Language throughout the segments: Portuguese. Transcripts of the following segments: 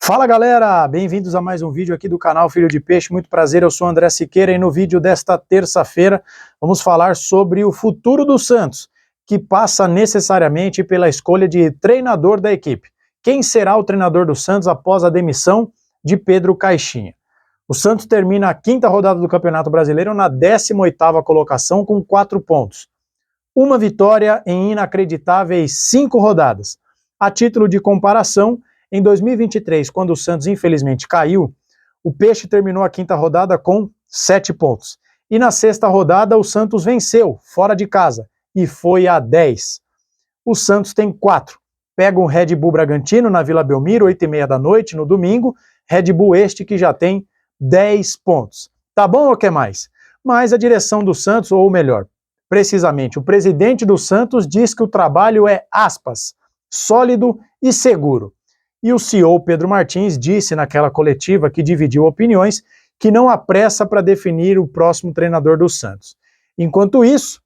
Fala galera, bem-vindos a mais um vídeo aqui do canal Filho de Peixe. Muito prazer, eu sou André Siqueira e no vídeo desta terça-feira vamos falar sobre o futuro do Santos, que passa necessariamente pela escolha de treinador da equipe. Quem será o treinador do Santos após a demissão de Pedro Caixinha? O Santos termina a quinta rodada do Campeonato Brasileiro na 18ª colocação com 4 pontos. Uma vitória em inacreditáveis 5 rodadas. A título de comparação, em 2023, quando o Santos infelizmente caiu, o Peixe terminou a quinta rodada com 7 pontos. E na sexta rodada o Santos venceu, fora de casa, e foi a 10. O Santos tem 4. Pega o Red Bull Bragantino na Vila Belmiro, 8h30 da noite, no domingo. Red Bull este que já tem 10 pontos. Tá bom ou quer mais? Mas a direção do Santos, ou melhor, precisamente o presidente do Santos, diz que o trabalho é, aspas, sólido e seguro. E o CEO Pedro Martins disse naquela coletiva que dividiu opiniões que não há pressa para definir o próximo treinador do Santos. Enquanto isso,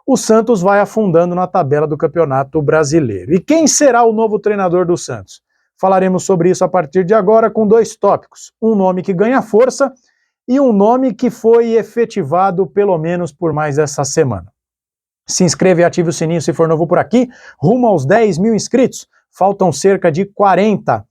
o Santos vai afundando na tabela do Campeonato Brasileiro. E quem será o novo treinador do Santos? Falaremos sobre isso a partir de agora com 2 tópicos. Um nome que ganha força e um nome que foi efetivado pelo menos por mais essa semana. Se inscreva e ative o sininho se for novo por aqui, rumo aos 10 mil inscritos. Faltam cerca de 40.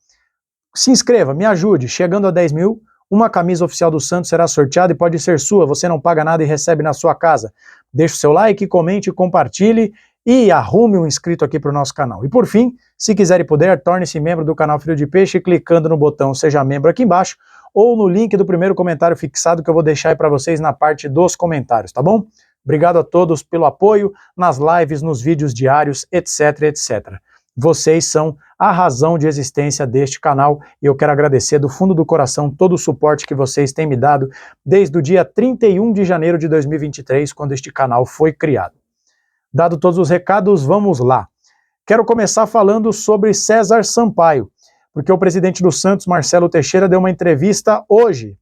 Se inscreva, me ajude. Chegando a 10 mil, uma camisa oficial do Santos será sorteada e pode ser sua. Você não paga nada e recebe na sua casa. Deixe o seu like, comente, compartilhe e arrume um inscrito aqui para o nosso canal. E por fim, se quiser e puder, torne-se membro do canal Filho de Peixe clicando no botão Seja Membro aqui embaixo ou no link do primeiro comentário fixado que eu vou deixar aí para vocês na parte dos comentários, tá bom? Obrigado a todos pelo apoio nas lives, nos vídeos diários, etc, etc. Vocês são a razão de existência deste canal e eu quero agradecer do fundo do coração todo o suporte que vocês têm me dado desde o dia 31 de janeiro de 2023, quando este canal foi criado. Dado todos os recados, vamos lá. Quero começar falando sobre César Sampaio, porque o presidente do Santos, Marcelo Teixeira, deu uma entrevista hoje,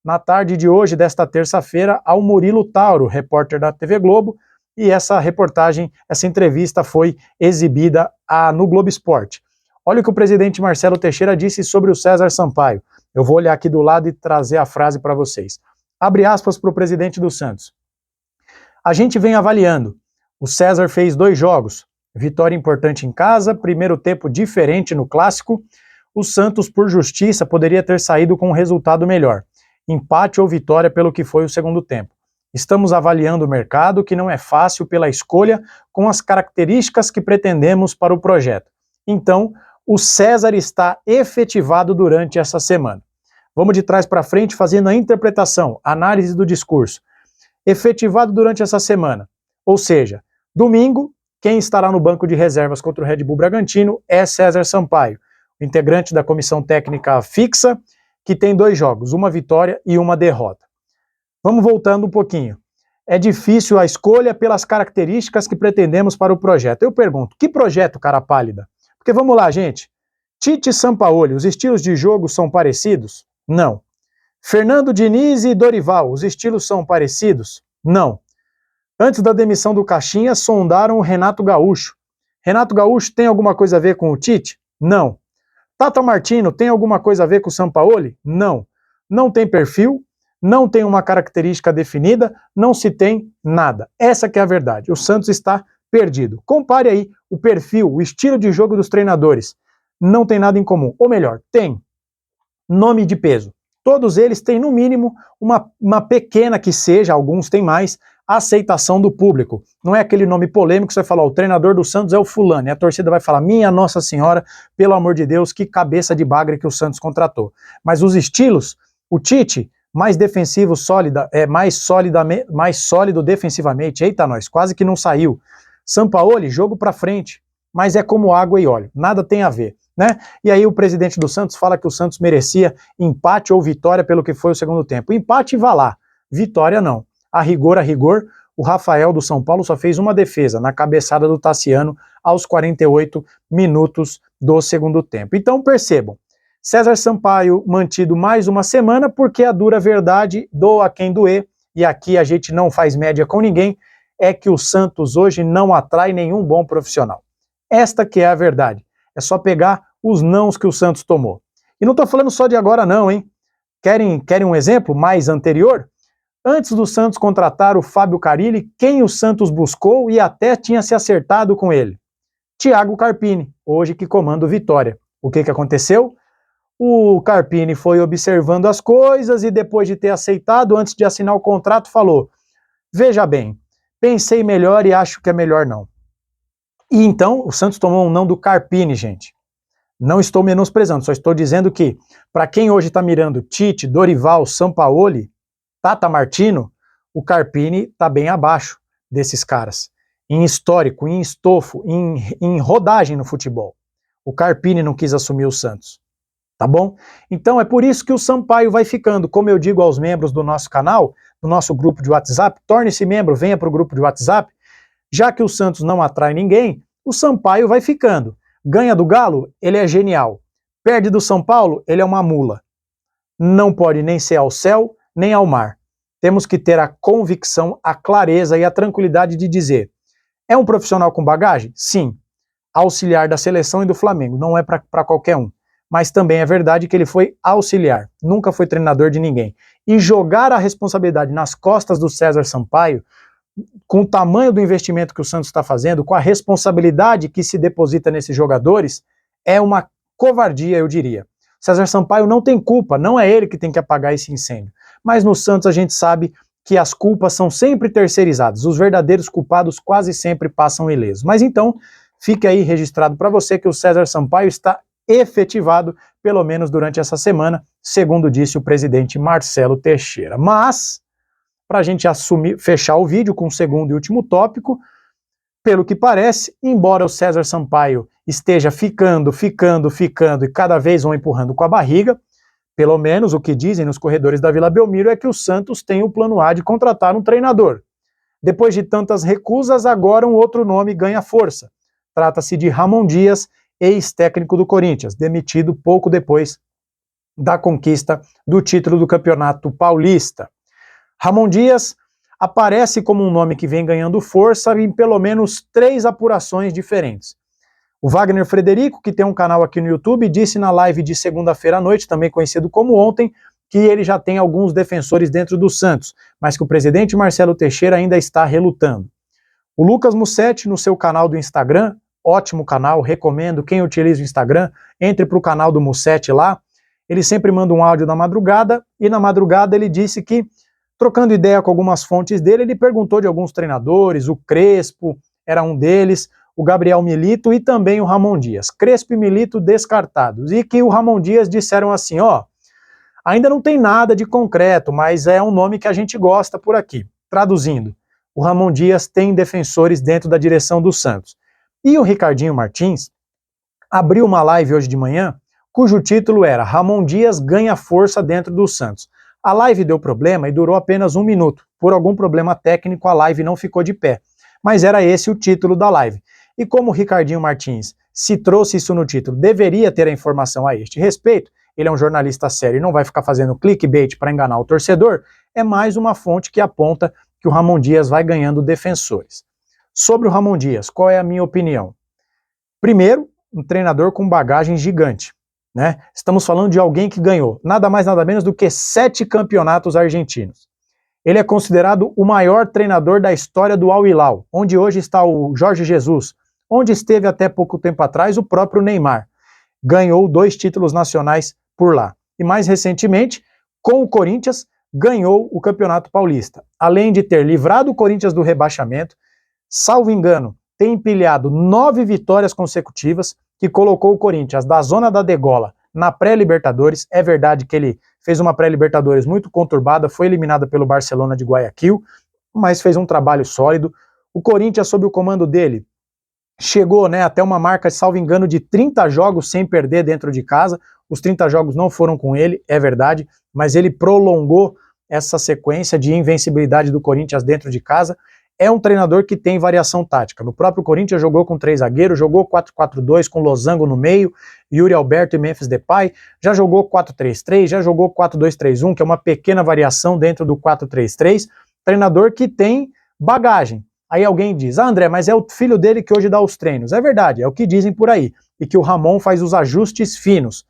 na tarde de hoje, desta terça-feira, ao Murilo Tauro, repórter da TV Globo, e essa reportagem, essa entrevista foi exibida no Globo Esporte. Olha o que o presidente Marcelo Teixeira disse sobre o César Sampaio. Eu vou olhar aqui do lado e trazer a frase para vocês. Abre aspas para o presidente do Santos. A gente vem avaliando. O César fez 2 jogos. Vitória importante em casa, primeiro tempo diferente no clássico. O Santos, por justiça, poderia ter saído com um resultado melhor. Empate ou vitória pelo que foi o segundo tempo. Estamos avaliando o mercado, que não é fácil pela escolha com as características que pretendemos para o projeto. Então, o César está efetivado durante essa semana. Vamos de trás para frente fazendo a interpretação, análise do discurso. Efetivado durante essa semana. Ou seja, domingo, quem estará no banco de reservas contra o Red Bull Bragantino é César Sampaio, integrante da comissão técnica fixa, que tem 2 jogos, uma vitória e uma derrota. Vamos voltando um pouquinho. É difícil a escolha pelas características que pretendemos para o projeto. Eu pergunto, que projeto, cara pálida? Porque vamos lá, gente. Tite e Sampaoli, os estilos de jogo são parecidos? Não. Fernando Diniz e Dorival, os estilos são parecidos? Não. Antes da demissão do Caixinha, sondaram o Renato Gaúcho. Renato Gaúcho tem alguma coisa a ver com o Tite? Não. Tata Martino tem alguma coisa a ver com o Sampaoli? Não. Não tem perfil? Não tem uma característica definida, não se tem nada. Essa que é a verdade. O Santos está perdido. Compare aí o perfil, o estilo de jogo dos treinadores. Não tem nada em comum. Ou melhor, tem nome de peso. Todos eles têm, no mínimo, uma pequena que seja, alguns têm mais, aceitação do público. Não é aquele nome polêmico que você vai falar, o treinador do Santos é o fulano, e a torcida vai falar, minha Nossa Senhora, pelo amor de Deus, que cabeça de bagre que o Santos contratou. Mas os estilos, o Tite, mais defensivo, mais sólido defensivamente. Eita nós, quase que não saiu. Sampaoli, jogo pra frente, mas é como água e óleo, nada tem a ver, né? E aí o presidente do Santos fala que o Santos merecia empate ou vitória pelo que foi o segundo tempo. Empate vá lá, vitória não. A rigor, o Rafael do São Paulo só fez uma defesa na cabeçada do Tassiano aos 48 minutos do segundo tempo. Então percebam, César Sampaio mantido mais uma semana porque a dura verdade, doa quem doer, e aqui a gente não faz média com ninguém, é que o Santos hoje não atrai nenhum bom profissional. Esta que é a verdade. É só pegar os nãos que o Santos tomou. E não estou falando só de agora não, hein? Querem um exemplo mais anterior? Antes do Santos contratar o Fábio Carille, quem o Santos buscou e até tinha se acertado com ele? Thiago Carpini, hoje que comanda o Vitória. O que aconteceu? O Carpini foi observando as coisas e depois de ter aceitado, antes de assinar o contrato, falou: veja bem, pensei melhor e acho que é melhor não. E então o Santos tomou um não do Carpini, gente. Não estou menosprezando, só estou dizendo que, para quem hoje está mirando Tite, Dorival, Sampaoli, Tata Martino, o Carpini está bem abaixo desses caras. Em histórico, em estofo, em rodagem no futebol. O Carpini não quis assumir o Santos. Tá bom? Então é por isso que o Sampaio vai ficando. Como eu digo aos membros do nosso canal, do nosso grupo de WhatsApp, torne-se membro, venha para o grupo de WhatsApp. Já que o Santos não atrai ninguém, o Sampaio vai ficando. Ganha do Galo, ele é genial. Perde do São Paulo, ele é uma mula. Não pode nem ser ao céu, nem ao mar. Temos que ter a convicção, a clareza e a tranquilidade de dizer: é um profissional com bagagem? Sim. Auxiliar da seleção e do Flamengo, não é para qualquer um. Mas também é verdade que ele foi auxiliar, nunca foi treinador de ninguém. E jogar a responsabilidade nas costas do César Sampaio, com o tamanho do investimento que o Santos está fazendo, com a responsabilidade que se deposita nesses jogadores, é uma covardia, eu diria. César Sampaio não tem culpa, não é ele que tem que apagar esse incêndio. Mas no Santos a gente sabe que as culpas são sempre terceirizadas, os verdadeiros culpados quase sempre passam ilesos. Mas então, fique aí registrado para você que o César Sampaio está efetivado, pelo menos durante essa semana, segundo disse o presidente Marcelo Teixeira. Mas, para a gente fechar o vídeo com o segundo e último tópico, pelo que parece, embora o César Sampaio esteja ficando e cada vez vão empurrando com a barriga, pelo menos o que dizem nos corredores da Vila Belmiro é que o Santos tem o plano A de contratar um treinador. Depois de tantas recusas, agora um outro nome ganha força. Trata-se de Ramon Dias, ex-técnico do Corinthians, demitido pouco depois da conquista do título do Campeonato Paulista. Ramon Dias aparece como um nome que vem ganhando força em pelo menos 3 apurações diferentes. O Wagner Frederico, que tem um canal aqui no YouTube, disse na live de segunda-feira à noite, também conhecido como ontem, que ele já tem alguns defensores dentro do Santos, mas que o presidente Marcelo Teixeira ainda está relutando. O Lucas Mussetti, no seu canal do Instagram, ótimo canal, recomendo, quem utiliza o Instagram, entre para o canal do Mussetti lá, ele sempre manda um áudio na madrugada, e na madrugada ele disse que, trocando ideia com algumas fontes dele, ele perguntou de alguns treinadores, o Crespo era um deles, o Gabriel Milito e também o Ramon Dias. Crespo e Milito descartados, e que o Ramon Dias disseram assim, ó, ainda não tem nada de concreto, mas é um nome que a gente gosta por aqui. Traduzindo, o Ramon Dias tem defensores dentro da direção do Santos. E o Ricardinho Martins abriu uma live hoje de manhã, cujo título era Ramon Dias ganha força dentro do Santos. A live deu problema e durou apenas 1 minuto. Por algum problema técnico, a live não ficou de pé. Mas era esse o título da live. E como o Ricardinho Martins se trouxe isso no título, deveria ter a informação a este respeito, ele é um jornalista sério e não vai ficar fazendo clickbait para enganar o torcedor, é mais uma fonte que aponta que o Ramon Dias vai ganhando defensores. Sobre o Ramon Dias, qual é a minha opinião? Primeiro, um treinador com bagagem gigante, né? Estamos falando de alguém que ganhou nada mais nada menos do que 7 campeonatos argentinos. Ele é considerado o maior treinador da história do Al Hilal, onde hoje está o Jorge Jesus, onde esteve até pouco tempo atrás o próprio Neymar. Ganhou 2 títulos nacionais por lá. E mais recentemente, com o Corinthians, ganhou o Campeonato Paulista. Além de ter livrado o Corinthians do rebaixamento, salvo engano, tem empilhado 9 vitórias consecutivas, que colocou o Corinthians da zona da degola na pré-Libertadores. É verdade que ele fez uma pré-Libertadores muito conturbada, foi eliminada pelo Barcelona de Guayaquil, mas fez um trabalho sólido. O Corinthians, sob o comando dele, chegou, né, até uma marca, salvo engano, de 30 jogos sem perder dentro de casa. Os 30 jogos não foram com ele, é verdade, mas ele prolongou essa sequência de invencibilidade do Corinthians dentro de casa. É um treinador que tem variação tática. No próprio Corinthians jogou com 3 zagueiros, jogou 4-4-2 com Losango no meio, Yuri Alberto e Memphis Depay, já jogou 4-3-3, já jogou 4-2-3-1, que é uma pequena variação dentro do 4-3-3. Treinador que tem bagagem. Aí alguém diz, André, mas é o filho dele que hoje dá os treinos. É verdade, é o que dizem por aí. E que o Ramon faz os ajustes finos.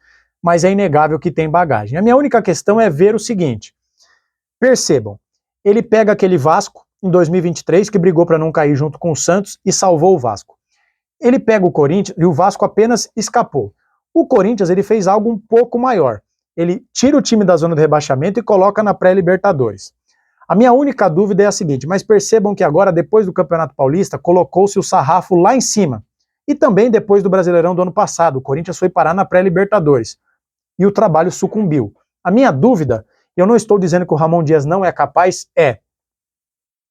mas é inegável que tem bagagem. A minha única questão é ver o seguinte, percebam, ele pega aquele Vasco em 2023, que brigou para não cair junto com o Santos e salvou o Vasco. Ele pega o Corinthians e o Vasco apenas escapou. O Corinthians ele fez algo um pouco maior. Ele tira o time da zona do rebaixamento e coloca na pré-Libertadores. A minha única dúvida é a seguinte, mas percebam que agora, depois do Campeonato Paulista, colocou-se o sarrafo lá em cima. E também depois do Brasileirão do ano passado, o Corinthians foi parar na pré-Libertadores. E o trabalho sucumbiu. A minha dúvida, eu não estou dizendo que o Ramon Dias não é capaz,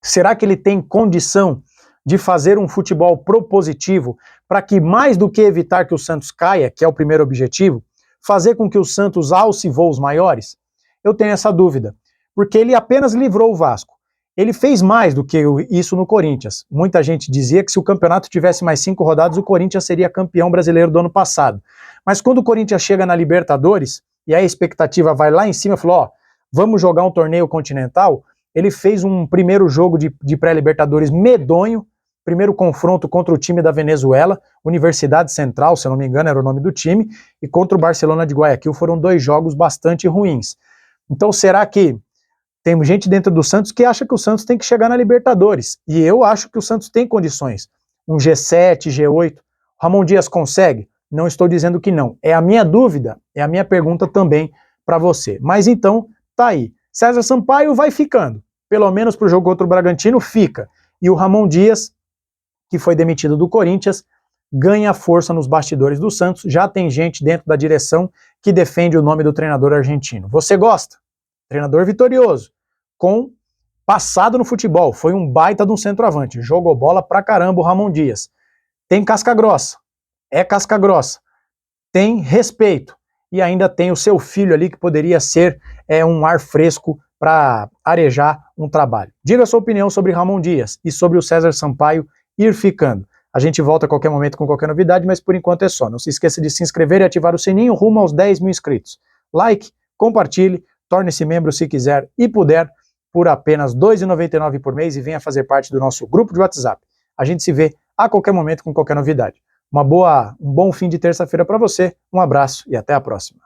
será que ele tem condição de fazer um futebol propositivo para que, mais do que evitar que o Santos caia, que é o primeiro objetivo, fazer com que o Santos alce voos maiores? Eu tenho essa dúvida, porque ele apenas livrou o Vasco. Ele fez mais do que isso no Corinthians. Muita gente dizia que se o campeonato tivesse mais 5 rodadas, o Corinthians seria campeão brasileiro do ano passado. Mas quando o Corinthians chega na Libertadores, e a expectativa vai lá em cima, falou, vamos jogar um torneio continental, ele fez um primeiro jogo de pré-Libertadores medonho, primeiro confronto contra o time da Venezuela, Universidade Central, se eu não me engano era o nome do time, e contra o Barcelona de Guayaquil, foram 2 jogos bastante ruins. Então será que tem gente dentro do Santos que acha que o Santos tem que chegar na Libertadores, e eu acho que o Santos tem condições, um G7, G8, Ramon Dias consegue? Não estou dizendo que não, é a minha dúvida, é a minha pergunta também para você, mas então tá aí, César Sampaio vai ficando, pelo menos para o jogo contra o Bragantino fica, e o Ramon Dias, que foi demitido do Corinthians, ganha força nos bastidores do Santos, já tem gente dentro da direção que defende o nome do treinador argentino. Você gosta? Treinador vitorioso, com passado no futebol, foi um baita de um centroavante, jogou bola pra caramba o Ramon Dias. Tem casca grossa, é casca grossa, tem respeito, e ainda tem o seu filho ali que poderia ser um ar fresco para arejar um trabalho. Diga a sua opinião sobre Ramon Dias e sobre o César Sampaio ir ficando. A gente volta a qualquer momento com qualquer novidade, mas por enquanto é só. Não se esqueça de se inscrever e ativar o sininho rumo aos 10 mil inscritos. Like, compartilhe, torne-se membro se quiser e puder, por apenas R$ 2,99 por mês e venha fazer parte do nosso grupo de WhatsApp. A gente se vê a qualquer momento com qualquer novidade. Um bom fim de terça-feira para você, um abraço e até a próxima.